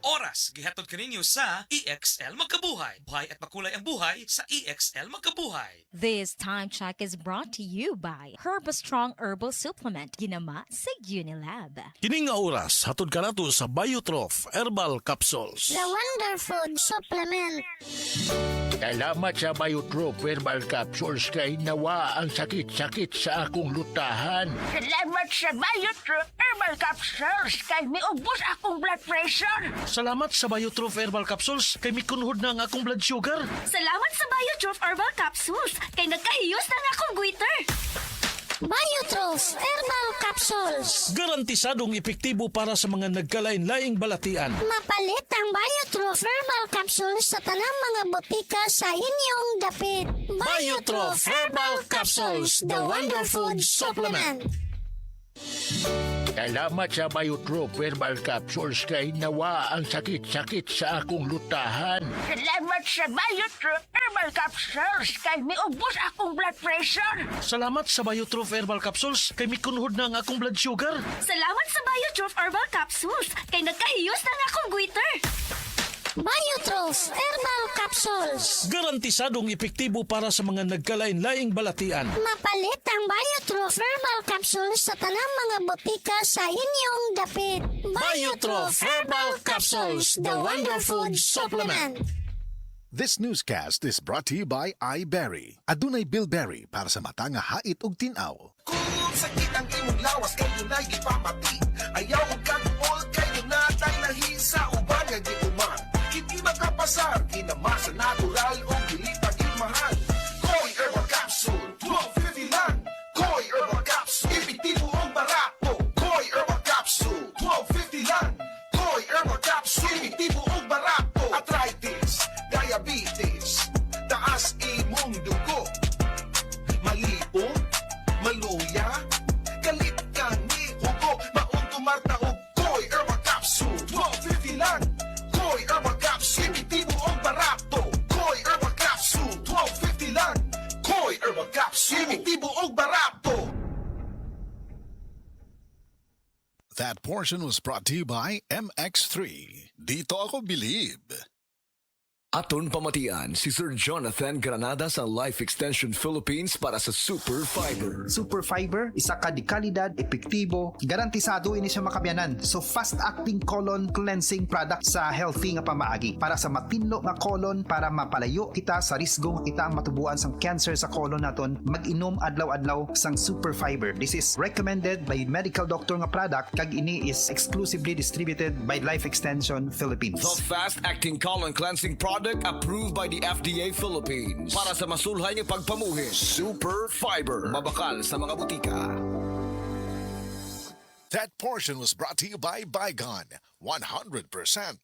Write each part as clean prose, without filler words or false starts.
oras gihatod kaninyo sa EXL Magkabuhay. Buhay at makulay ang buhay sa EXL Magkabuhay. This time check is brought to you by Herbastrong Herbal Supplement, ginama sa Unilab. Kining nga oras, hatod ka nato sa Biotrof Herbal Capsules. The Wonder Food Supplement. Salamat sa Biotrof Herbal Capsules kay nawa ang sakit-sakit sa akong lutahan. Salamat sa Biotrof Herbal Capsules kay miubos akong blood pressure. Salamat sa Biotrof Herbal Capsules kay mikunhod na ang akong blood sugar. Salamat sa Biotrof Herbal Capsules kay nagkahiyos na akong goiter. Biotrof Herbal Capsules. Garantisadong epektibo para sa mga nagkalain-laing balatian. Mapalit ang Biotrof Herbal Capsules sa tanang mga botika sa inyong dapit. Biotrof Herbal Capsules, the Wonder Food Supplement. Salamat sa Biotrof Herbal Capsules kay nawa ang sakit-sakit sa akong lutahan. Salamat sa Biotrof Herbal Capsules kay miubos akong blood pressure. Salamat sa Biotrof Herbal Capsules kay mikunhod na ang akong blood sugar. Salamat sa Biotrof Herbal Capsules kay nagkahiyos na akong goiter. Biotrof Herbal Capsules. Garantisadong epektibo para sa mga nagkalain-laing balatian. Mapalit ang Biotrof Herbal Capsules sa tanang mga botika sa inyong dapit. Biotrof Herbal Capsules, the Wonder Food Supplement. This newscast is brought to you by iBerry. Adunay bilberry para sa mata nga hait ug tin-aw. Kung sakit ang imong lawas kayo na ipapati. Ayaw og kagpol kayo na tayo nahisa uban nga gituman. Hindi makapasar kinamasa natural o gilitag imahal. Koi Herbal Capsule 12.50 lang. Koi Herbal Capsule epektibo og barato. Koi Herbal Capsule 12.50 lang. Koi Herbal Capsule epektibo og barato. Arthritis, diabetes, taas imong dugo, maliong, maluya, galit ka ni hugo, maong tumarta og Koi Herbal Capsule 12.50 lang. Koi Herbal Capsule epektibo og barato. Koi Herbal Capsule 12.50 lang. Koi Herbal Capsule epektibo og barato. That portion was brought to you by MX3. Dito ako believe. Aton pamatian si Sir Jonathan Granada sa Life Extension Philippines para sa Super Fiber. Super Fiber, isa ka di kalidad, epektibo, garantisado ini siya makabiyanan. So fast-acting colon cleansing product sa healthy nga pamaagi para sa matinlo nga colon para mapalayo kita sa risgo kita ang matubuan sang cancer sa colon naton. Mag-inom adlaw-adlaw sang Super Fiber. This is recommended by medical doctor nga product kag ini is exclusively distributed by Life Extension Philippines. The fast-acting colon cleansing product approved by the FDA Philippines para sa masulhay ng pagpamuhin. Super Fiber. Mabakal sa mga butika. That portion was brought to you by Bygone. 100%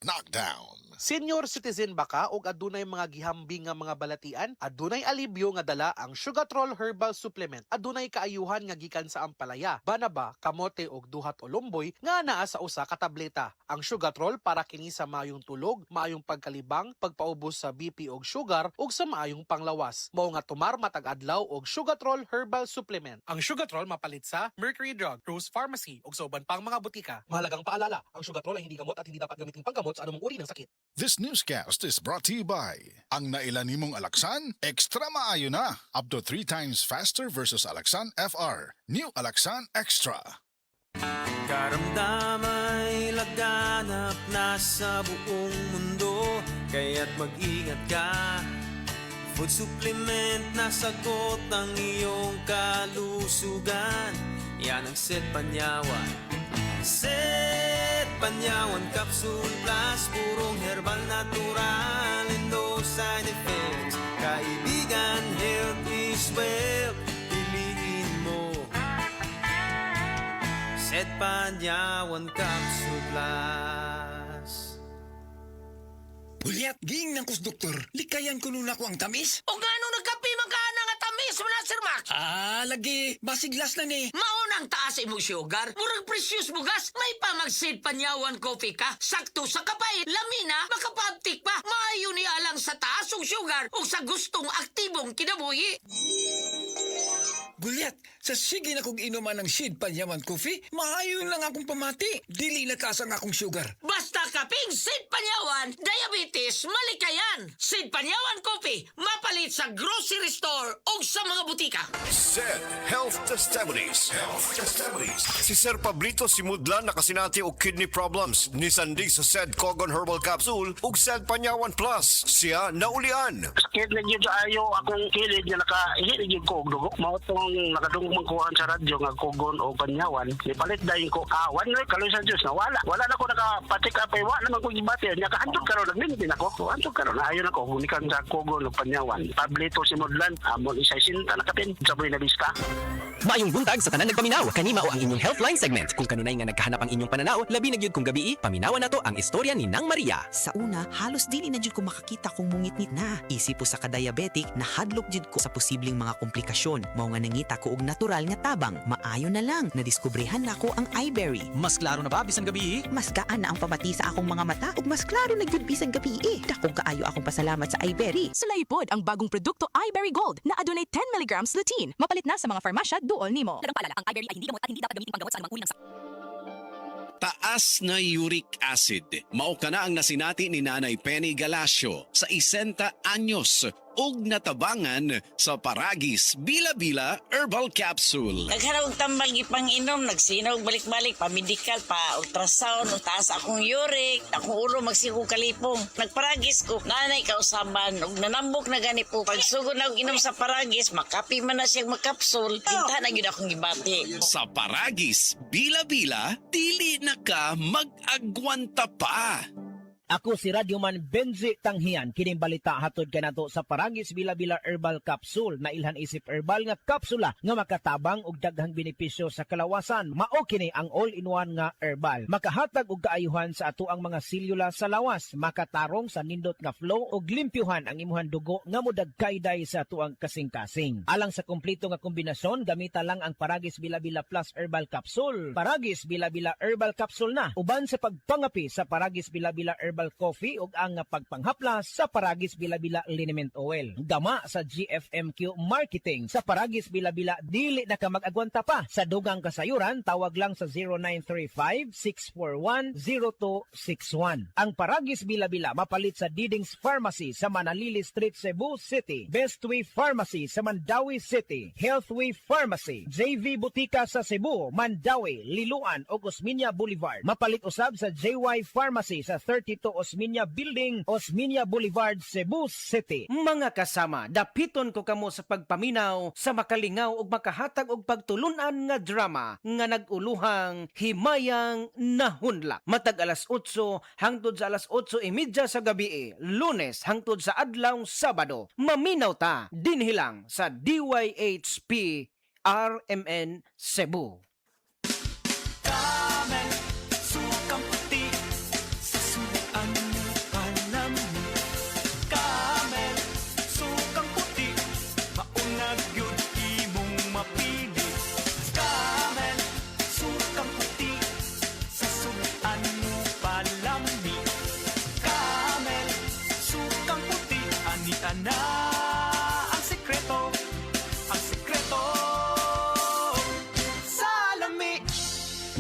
knockdown. Senior citizen ba ka o adunay mga gihambing nga mga balatian? Adunay alibyo nga dala ang Sugatrol Herbal Supplement. Adunay kaayuhan nga gikan sa ampalaya, banaba, kamote og duhat o lumboy nga naa sa usa ka tableta. Ang Sugatrol para kini sa maayong tulog, maayong pagkalibang, pagpaubos sa BP og sugar ug sa maayong panglawas. Mao nga tumar matag adlaw og Sugatrol Herbal Supplement. Ang Sugatrol mapalit sa Mercury Drug, Rose Pharmacy ug sa uban pang mga butika. Mahalagang paalala, ang Sugatrol ay hindi gamot at hindi dapat gamitin panggamot sa anumang uri ng sakit. This newscast is brought to you by ang nailan nimong Alaxan, extra maayo na. Up to 3 times faster versus Alaxan FR. New Alaxan Extra. Karamdamay laganap na sa buong mundo, kaya't mag-ingat ka. Food supplement na sagot ang iyong kalusugan. Yan ang Set Panyawan. Set Panyawan Capsule Plus, purong herbal natural and no side effects. Kaibigan, health is wealth, piliin mo Set Panyawan Capsule Plus. Buliat, ging ng kus doktor, likayan ko nun ako ang tamis. O gano nagkapi magkana nga tamis mo na, Sir Max? Lagi, basiglas na ni. Maunang taas imong sugar, murag precious bugas, may pamagsid Panyawan coffee ka, sakto sa kapay, lamina, makapabtik pa, maayo ni alang sa taas og sugar o sa gustong aktibong kinabuhi. Buliat, sa sige na kong inuman ng Sid Panyawan Coffee, maayon lang akong pamati. Dili na kasang akong sugar. Basta kaping Sid Panyawan sa grocery store o sa mga butika. SED Health Testimonies. Si Sir Pablito Simudlan nakasinati og kidney problems ni Sandig sa SED Cogon Herbal Capsule ug SED Panyawan Plus. Siya naulian. Sakit na yun ayo akong kilid nga nakahilig yun ko og dugo. Mao tong nakadungog kuhaan sa radyo nga Cogon o Panyawan. Ipalit dayon ko awan na kaloy sa Diyos na wala. Wala na ko nakapatik up ay wala naman ko gibati. Nya kahandog karon nagmintin ako. Handog karon ayon ako unikan sa Cogon o Panyawan. Pablito Simudlan amon isa sinta nakapin sa buhay na bista. Maayong buntag sa tanan nagpaminaw. Kanima o ang inyong Healthline segment. Kung kanunay nga nagkahanap ang inyong pananaw, labi na gyud kung gabi, paminawan nato ang istorya ni Nang Maria. Sa una, halos dili na jud ko makakita kung mungitnit na. Isip po sa ka-diabetic, nahadlok jud ko sa posibleng mga komplikasyon. Mao nga nangita ko og natural nga tabang. Maayo na lang, nadiskubrehan na ko ang iBerry. Mas klaro na ba bisan gabi? Mas gaan na ang pamati sa akong mga mata ug mas klaro na gyud bisan gabi. Dakong kaayo akong pasalamat sa iBerry. Sulay pod ang bagong produkto iBerry Gold na adunay 10 mg lutein. Mapalit na sa mga farmasya duol nimo. Dagang paalala, ang iBerry ay hindi gamot at hindi dapat gamitin panggamot sa anumang uri ng Taas na uric acid. Mao kana ang nasinati ni Nanay Penny Galasio sa 60 anyos ug natabangan sa Paragis Bila-Bila Herbal Capsule. Nagharap tambal gipang-inom, nagsinaw balik-balik, pa-medical, pa-ultrasound, taas akong uric, akong ulo magsiko kalipong. Nagparagis ko, nanay kausaban, ug nanambok na gani po. Pagsugod na inom sa Paragis, makapi man na siyang makapsul, pinta na yun akong gibati. Sa Paragis Bila-Bila, dili na ka mag-agwanta pa. Ako si Radyoman Benji Tanghian, kining balita hatod kanato sa Paragis Bila-Bila Herbal Capsule na ilhan isip herbal nga kapsula nga makatabang og daghang benepisyo sa kalawasan. Mao kini ang all-in-one nga herbal. Makahatag og kaayuhan sa ato ang mga selula sa lawas, makatarong sa nindot nga flow og limpyuhan ang imuhang dugo nga modagkayday sa tuang kasing-kasing. Alang sa kompleto nga kombinasyon, gamita lang ang Paragis Bila-Bila Plus Herbal Capsule. Paragis Bila-Bila Herbal Capsule na uban sa pagpangapi sa Paragis Bila-Bila Herbal Coffee ug ang pagpanghaplas sa Paragis Bila-Bila Liniment Oil. Gama sa GFMQ Marketing sa Paragis Bila-Bila dili na ka mag-agwanta pa. Sa dugang kasayuran, tawag lang sa 0935-641-0261. Ang Paragis Bila-Bila mapalit sa Diding's Pharmacy sa Manalili Street, Cebu City, Bestway Pharmacy sa Mandawi City, Healthway Pharmacy, JV Butika sa Cebu, Mandawi, Liloan ug Osmeña Boulevard. Mapalit usab sa JY Pharmacy sa 32 Osmeña Building, Osmeña Boulevard, Cebu City. Mga kasama, dapiton ko kamo sa pagpaminaw, sa makalingaw ug makahatag og pagtulunan nga drama nga naguluhang Himayang Nahunlak. Matag alas 8 hangtod sa alas 8:30 sa gabi, Lunes hangtod sa adlawng Sabado. Maminaw ta dinhi lang sa DYHP RMN Cebu. Na ang sekreto sa lami.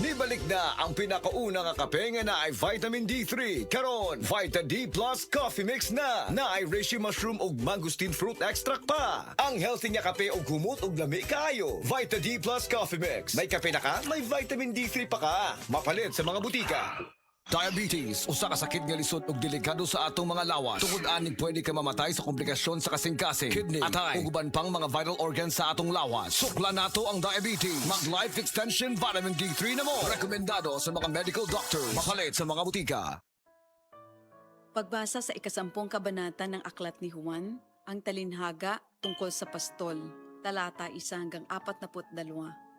Nibalik na ang pinakauna nga kape nga na ay vitamin D3. Karon, Vita D Plus Coffee Mix na ay reishi mushroom ug mangosteen fruit extract pa. Ang healthy nga kape ug humot ug lami kaayo. Vita D Plus Coffee Mix. May kape na ka, may vitamin D3 pa ka. Mapalit sa mga butika. Diabetes, usa ka sakit nga lisod ug delikado sa atong mga lawas. Tungod ani pwede ka mamatay sa komplikasyon sa kasing-kasing, kidney, atay, ug uban pang mga vital organs sa atong lawas. Sukla nato ang diabetes. Mag Life Extension Vitamin D3 na mo. Rekomendado sa mga medical doctors. Mapalit sa mga butika. Pagbasa sa 10 kabanata ng Aklat ni Juan, ang talinhaga tungkol sa pastol, talata 1-42.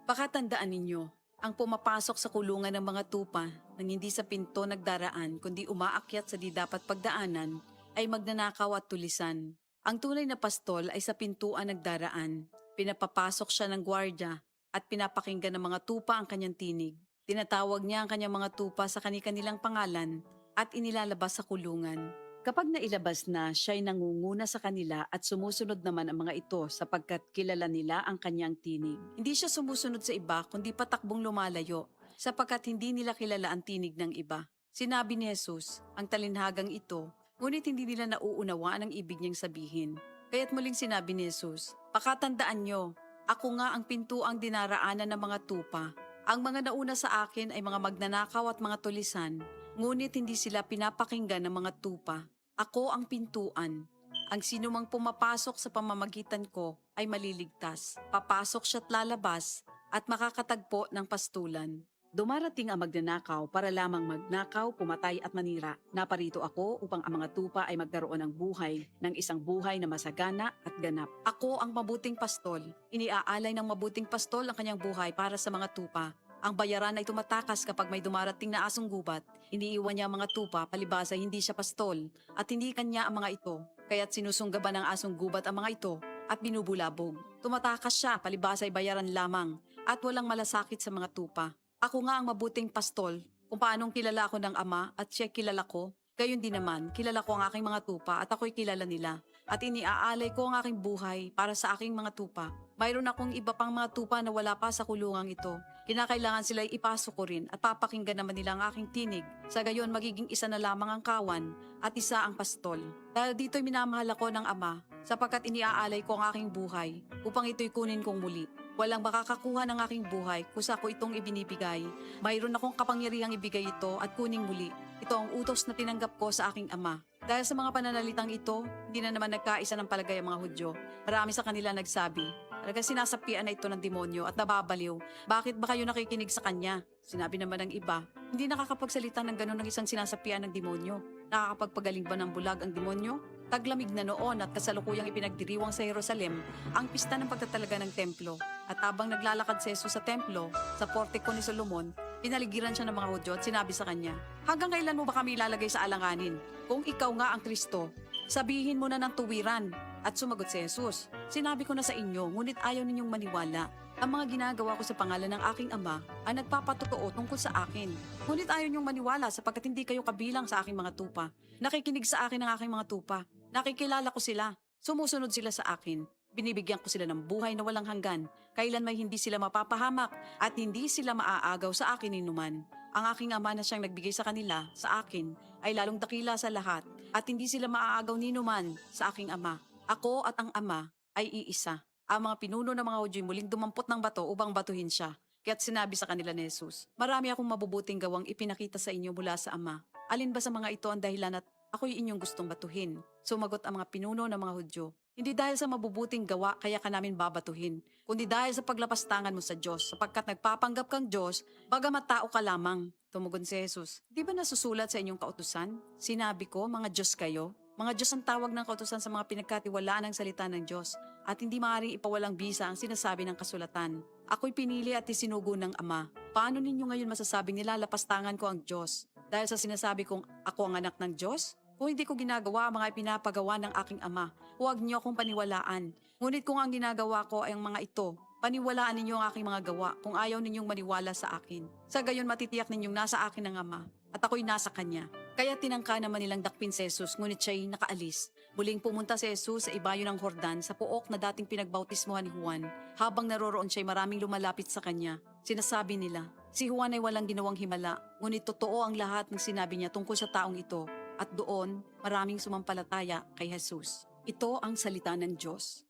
Pakatandaan ninyo, ang pumapasok sa kulungan ng mga tupa nang hindi sa pinto nagdaraan kundi umaakyat sa di dapat pagdaanan ay magnanakaw at tulisan. Ang tunay na pastol ay sa pintuan nagdaraan. Pinapapasok siya ng gwardya at pinapakinggan ng mga tupa ang kanyang tinig. Tinatawag niya ang kanyang mga tupa sa kani-kanilang pangalan at inilalabas sa kulungan. Kapag nailabas na, siya'y nangunguna sa kanila at sumusunod naman ang mga ito sapagkat kilala nila ang kanyang tinig. Hindi siya sumusunod sa iba kundi patakbong lumalayo sapagkat hindi nila kilala ang tinig ng iba. Sinabi ni Jesus, ang talinhagang ito, ngunit hindi nila nauunawaan ang ibig niyang sabihin. Kaya't muling sinabi ni Jesus, pakatandaan nyo, ako nga ang pintuang dinaraanan ng mga tupa. Ang mga nauna sa akin ay mga magnanakaw at mga tulisan, ngunit hindi sila pinapakinggan ng mga tupa. Ako ang pintuan. Ang sinumang pumapasok sa pamamagitan ko ay maliligtas. Papasok siya't lalabas at makakatagpo ng pastulan. Dumarating ang magnanakaw para lamang magnakaw, pumatay at manira. Naparito ako upang ang mga tupa ay magkaroon ng buhay, ng isang buhay na masagana at ganap. Ako ang mabuting pastol. Iniaalay ng mabuting pastol ang kanyang buhay para sa mga tupa. Ang bayaran ay tumatakas kapag may dumarating na asong gubat. Iniiwan niya ang mga tupa, palibasa hindi siya pastol at hindi kanya ang mga ito. Kaya't sinusunggaban ng asong gubat ang mga ito at binubulabog. Tumatakas siya, palibasa ay bayaran lamang at walang malasakit sa mga tupa. Ako nga ang mabuting pastol, kung paanong kilala ako ng Ama at siya kilala ko, gayon din naman, kilala ko ang aking mga tupa at ako'y kilala nila. At iniaalay ko ang aking buhay para sa aking mga tupa. Mayroon akong iba pang mga tupa na wala pa sa kulungang ito. Kinakailangan sila'y ipasok ko rin at papakinggan naman nila ang aking tinig. Sa gayon, magiging isa na lamang ang kawan at isa ang pastol. Dahil dito'y minamahal ako ng Ama, sapagkat iniaalay ko ang aking buhay upang ito'y kunin kong muli. Walang makakakuha ng aking buhay kusa ko itong ibinibigay. Mayroon akong kapangyarihang ibigay ito at kuning muli. Ito ang utos na tinanggap ko sa aking Ama. Dahil sa mga pananalitang ito, hindi na naman nagkaisa ng palagay ang mga Hudyo. Marami sa kanila nagsabi, talagang sinasapian na ito ng demonyo at nababaliw. Bakit ba kayo nakikinig sa kanya? Sinabi naman ng iba, hindi nakakapagsalita ng gano'n ng isang sinasapian ng demonyo. Nakakapagpagaling ba ng bulag ang demonyo? Taglamig na noon at kasalukuyang ipinagdiriwang sa Jerusalem ang pista ng pagtatalaga ng templo. At habang naglalakad si Jesus sa templo, sa portiko ni Solomon, pinaligiran siya ng mga Hudyo at sinabi sa kanya, hanggang kailan mo ba kami ilalagay sa alanganin? Kung ikaw nga ang Kristo, sabihin mo na ng tuwiran. At sumagot si Jesus, sinabi ko na sa inyo, ngunit ayaw ninyong maniwala. Ang mga ginagawa ko sa pangalan ng aking Ama ay nagpapatotoo tungkol sa akin. Ngunit ayaw ninyong maniwala sapagkat hindi kayo kabilang sa aking mga tupa. Nakikinig sa akin ang aking mga tupa. Nakikilala ko sila. Sumusunod sila sa akin. Binibigyan ko sila ng buhay na walang hanggan. Kailan may hindi sila mapapahamak at hindi sila maaagaw sa akin inuman. Ang aking Ama na siyang nagbigay sa kanila, sa akin, ay lalong dakila sa lahat at hindi sila maaagaw ninuman sa aking Ama. Ako at ang Ama ay iisa. Ang mga pinuno ng mga Hudyo muling dumampot ng bato upang batuhin siya. Kaya't sinabi sa kanila ni Jesus, marami akong mabubuting gawang ipinakita sa inyo mula sa Ama. Alin ba sa mga ito ang dahilan at ako'y inyong gustong batuhin? Sumagot ang mga pinuno ng mga Hudyo, hindi dahil sa mabubuting gawa kaya ka namin babatuhin, kundi dahil sa paglapastangan mo sa Diyos, sapagkat nagpapanggap kang Diyos, bagamat tao ka lamang. Tumugon si Jesus, di ba nasusulat sa inyong kautusan? Sinabi ko, mga Diyos kayo. Mga Diyos ang tawag ng kautusan sa mga pinagkatiwalaan ng salita ng Diyos at hindi maaaring ipawalang bisa ang sinasabi ng kasulatan. Ako'y pinili at isinugo ng Ama. Paano ninyo ngayon masasabing nilalapastangan ko ang Diyos? Dahil sa sinasabi kong ako ang anak ng Diyos? Kung hindi ko ginagawa ang mga ipinapagawa ng aking Ama, huwag niyo akong paniwalaan. Ngunit kung ang ginagawa ko ay ang mga ito, paniwalaan ninyo ang aking mga gawa kung ayaw ninyong maniwala sa akin. Sa gayon matitiyak ninyong nasa akin ang Ama at ako'y nasa Kanya. Kaya tinangka naman nilang dakpin si Jesus, ngunit siya'y nakaalis. Muling pumunta si Jesus sa ibayo ng Jordan sa puok na dating pinagbautismohan ni Juan. Habang naroroon siya'y maraming lumalapit sa kanya. Sinasabi nila, si Juan ay walang ginawang himala, ngunit totoo ang lahat ng sinabi niya tungkol sa taong ito. At doon, maraming sumampalataya kay Jesus. Ito ang salita ng Diyos.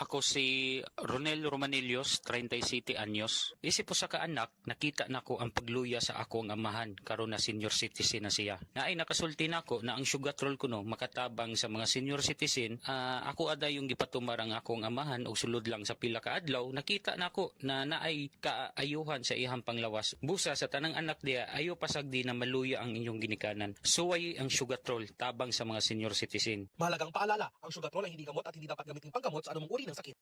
Ako si Ronel Romanillos, 37 anyos. Isip po sa kaanak, nakita na ko ang pagluya sa akong amahan, karon na senior citizen na siya. Naay nakasulti na ko na ang sugatrol ko no, makatabang sa mga senior citizen, ako aday yung gipatumar ang akong amahan o sulod lang sa pila ka adlaw, nakita na ko na naay kaayuhan sa ihang panglawas. Busa sa tanang anak diya, ayo pasagdi na maluya ang inyong ginikanan. Suway ang sugatrol, tabang sa mga senior citizen. Mahalagang paalala, ang sugatrol ay hindi gamot at hindi dapat gamitin panggamot sa anumang uri ng sakit.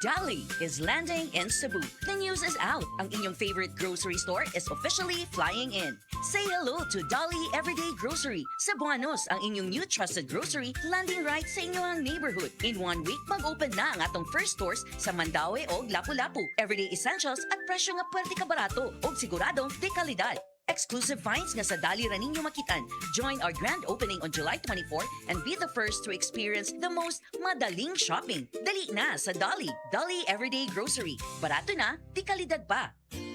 Dali is landing in Cebu. The news is out. Ang inyong favorite grocery store is officially flying in. Say hello to Dali Everyday Grocery. Cebuanos, ang inyong new trusted grocery landing right sa inyong neighborhood. In 1 week, mag-open na ang atong first stores sa Mandaue o Lapu-Lapu. Everyday essentials at presyo nga pwerte ka barato o siguradong de kalidad. Exclusive finds nga sa Dali ra ninyo makitan. Join our grand opening on July 24 and be the first to experience the most madaling shopping. Dali na sa Dali. Dali Everyday Grocery. Barato na, di kalidad pa.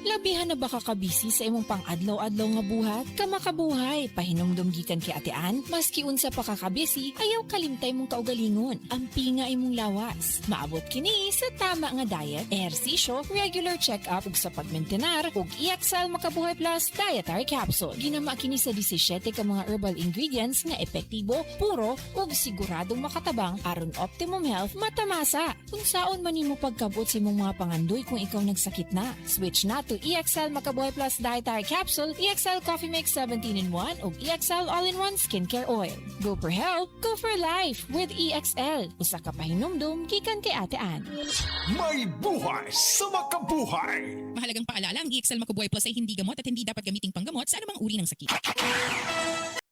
Labihan na baka kabisi sa imong pang-adlaw-adlaw nga buhat? Kamakabuhay, pahinomdom gikan kay Ate Ann, maski unsa pa kakabisi, ayaw kalimtay mong kaugalingon. Ampinga imong lawas. Maabot kini sa tama nga diet, ehersisyo, regular check-up ug sa pagmentenar ug EXL Makabuhay Plus Dietary Capsule. Ginama kini sa 17 ka mga herbal ingredients nga epektibo, puro ug siguradong makatabang aron optimum health matamasa. Kung saon man nimo pagkabot sa imong mga pangandoy kung ikaw nagsakit na, switch na to EXL Makabuhay Plus Dietary Capsule, EXL Coffee Mix 17-in-1 ug EXL All-in-1 Skincare Oil. Go for health, go for life with EXL. Usa ka pahinumdum gikan kay Ate Ann. May buhay sa makabuhay! Mahalagang paalala, ang EXL Makabuhay Plus ay hindi gamot at hindi dapat gamiting panggamot sa anumang uri ng sakit.